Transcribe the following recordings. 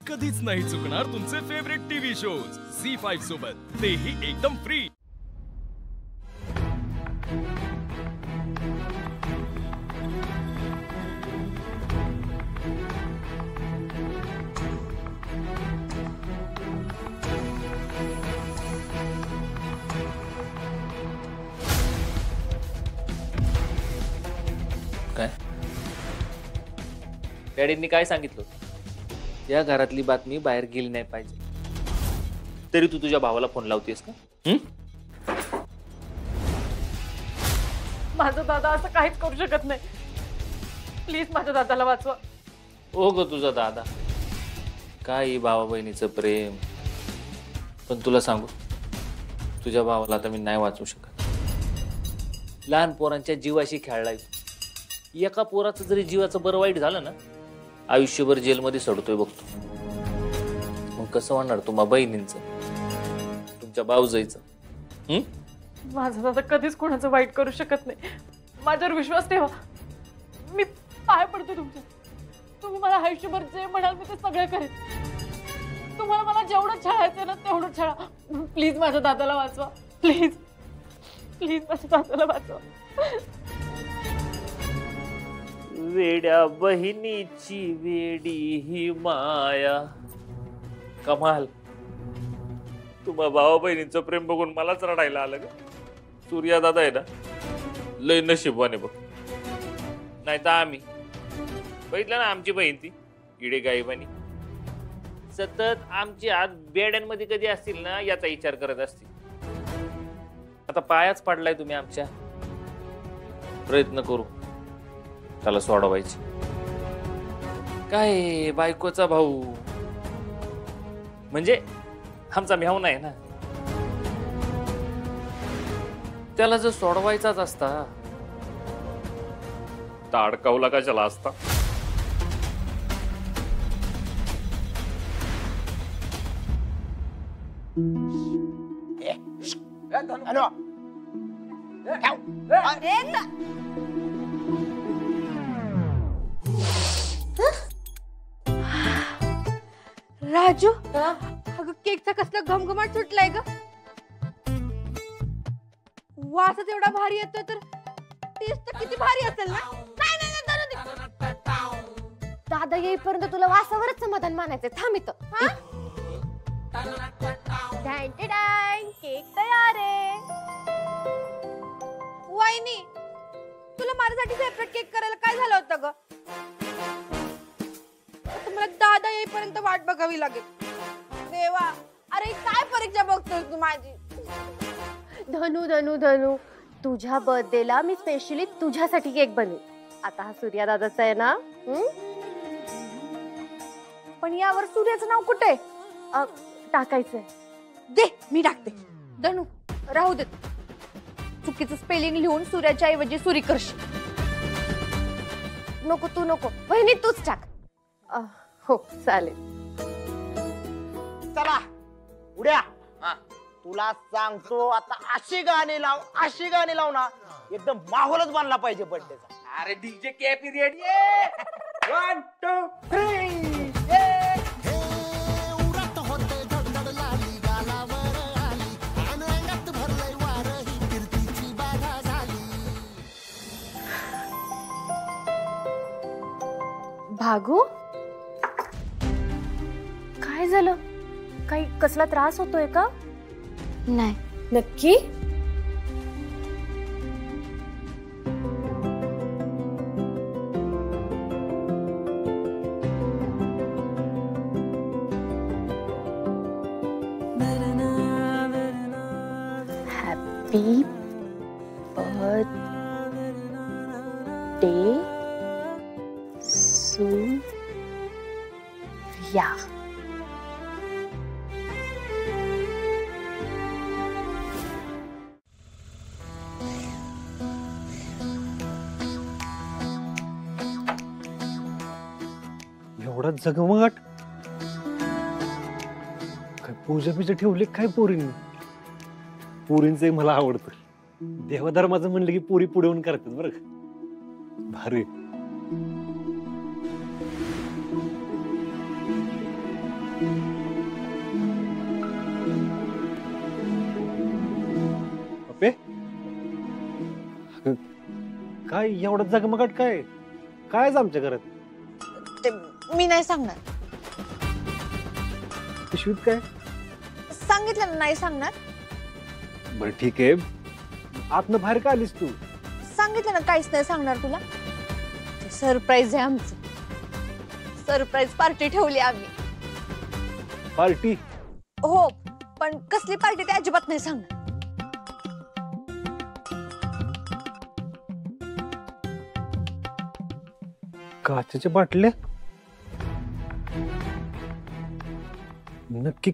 कधीच नाही चुकणार तुमचे फेवरेट टीव्ही शोज झी5 सोबत, तेही एकदम फ्री। काय डॅडींनी काय सांगितलं? या घरातली बातमी बाहेर गेली नाही पाहिजे, तरी तू तुझ्या भावाला फोन लावतेस का? माझा दादा असं काहीच करू शकत नाही, प्लीज माझ्या दादाला वाचवा। ओ ग तुझा दादा, काय भावा बहिणीचं प्रेम। पण तुला सांगू, तुझ्या भावाला आता मी नाही वाचवू शकत। लहान पोरांच्या जीवाशी खेळलाय। एका पोराचं जरी जीवाचं बरं वाईट झालं ना, आयुष्यभर जेलमध्ये सडतोय बघतो। मग कसं होणार तुम्हा बहिणींचं, तुमच्या भाऊजाईचं? माझा दादा कधीच कोणाचं वाईट करू शकत नाही, माझ्यावर विश्वास ठेवा। मी पाय पडते तुमच्या, तुम्ही मला आयुष्यभर जे म्हणाल मी ते सगळं करेन। तुम्हाला मला जेवढं छळायचं ना तेवढं छळा, प्लीज माझ्या दादाला वाचवा, प्लीज प्लीज माझ्या दादाला वाचवा। वेड्या बहिणीची वेडी ही माया। कमाल, तुम्हा भावा बहिणींचं प्रेम बघून मलाच रडायला आलं ग। सूर्या दादा आहे ना, लय नशीबवाने बघ। नाही तर आम्ही बघितलं ना, आमची बहीण ती इडे गायबानी सतत आमची हात बेड्यांमध्ये कधी असतील ना याचा विचार करत असतील। आता पायाच पडलाय तुम्ही आमच्या, प्रयत्न करू त्याला सोडवायची। काय बायकोचा भाऊ म्हणजे आमचा मेहून आहे ना, त्याला जर सोडवायचाच असता तर अडकावला कशाला असता? राजू, अगं केकचा कसला घमघमाट सुटलाय ग। वासच एवढा भारी येतोय तर टेस्ट तर किती भारी असेल ना? नाही नाही नाही, दादा येईपर्यंत तुला वासावरच समाधान मानायचंय। थांब इथं। केक तयार आहे। वाईनी, तुला माझ्यासाठी सेपरेट केक करायला काय झालं होतं ग? मला दादा येईपर्यंत वाट बघावी लागेल। देवा, अरे काय परीक्षा बघतोय तू माझी? धनू धनू धनू, तुझ्या बर्थडेला मी स्पेशली तुझ्यासाठी केक बनवू। आता हा सूर्या दादाचा आहे ना? पण यावर सूर्याचं नाव कुठे टाकायचंय? दे, मी टाकते। धनू राहू दे, चुकीचं स्पेलिंग लिहून सूर्याच्या ऐवजी सुरी करशील। नको तू नको, वहिनी तूच टाक। हो चालेल। चला उड्या, तुला सांगतो आता अशी गाणी लाव ना, एकदम माहोलच बनला पाहिजे बर्थडेचा। अरे डीजे के पिरियड ये 1 2 3 भागू, काय झालं? काही कसला त्रास होतोय का? नाही। नक्की? Happy birthday Surya. एवढा जगमगाट काय पूजा पिजा ठेवले काय पोरींनी? पोरींच मला आवडतं, देवधर्माचं म्हणलं की पोरी पुढे येऊन करतात बरं का, भारी। पप्पे काय एवढं जगमगाट काय काय आहे आमच्या घरात? ते मी नाही सांगणार. पिशवीत काय? सांगितलं ना नाही सांगणार. बरं ठीक आहे, आतनं बाहेर का आलीस तू? सांगितलं ना काहीच नाही सांगणार तुला. सरप्राईज आहे आमचं. सरप्राईज पार्टी ठेवली आम्ही. पार्टी? हो, पण कसली पार्टी ते अजिबात नाही सांगणार. काचेच्या बाटल्या? नक्की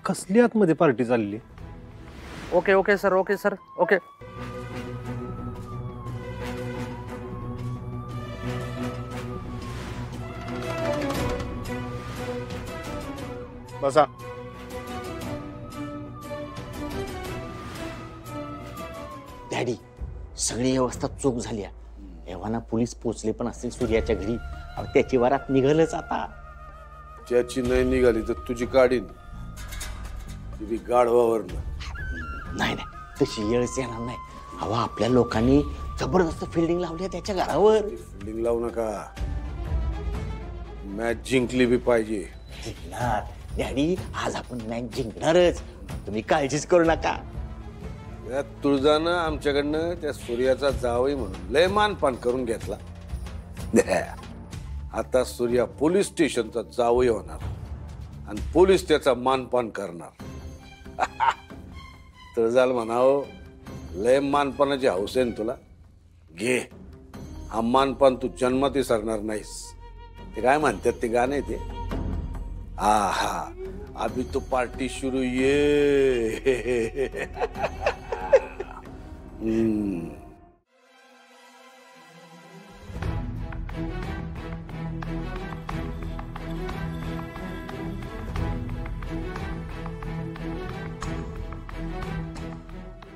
कसली आतमध्ये पार्टी चालली? Okay okay sir, okay sir, okay. बसा. डॅडी, सगळी व्यवस्था चूक झाली. एव्हाना पोलीस पोचले पण असतील सूर्याच्या घरी. अहो, त्याची वरात निघालच आता. ज्याची नाही निघाली तर तुझी काढीन. तुझी गाढवावरनं. नाही नाही, तशी वेळच येणार नाही. हवा आपल्या लोकांनी जबरदस्त फिल्डिंग लावली त्याच्या घरावर. फिल्डिंग लावू नका. मॅच जिंकली बी पाहिजे. जिंकणार डॅडी, आज आपण मॅच जिंकणारच. तुम्ही काळजीच करू नका. या तुळजानं आमच्याकडनं त्या सूर्याचा जावई म्हणून लय मानपान करून घेतला. आता सूर्या पोलीस स्टेशनचा जावई होणार आणि पोलीस त्याचा मानपान करणार. तुळजाला म्हणावं, लय मानपानाची हौस आहे तुला. घे हा मानपान, तू जन्मात विसरणार नाहीस. ते काय म्हणतात ते गाणे ते, आहा अभी तो पार्टी शुरू ये.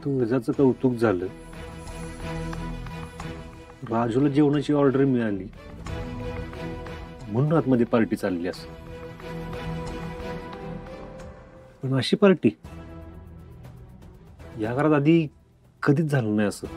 तुळजाचं कौतुक झालं. राजूला जेवणाची ऑर्डर मिळाली म्हणून आतमध्ये पार्टी चालली असं. पण अशी पार्टी या घरात आधी कधीच झालं नाही असं.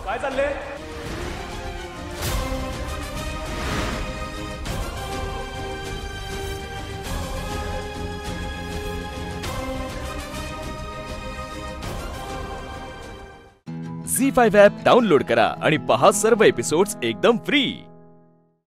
काय चाललंय? झी5 ॲप डाउनलोड करा आणि पहा सर्व एपिसोड्स एकदम फ्री.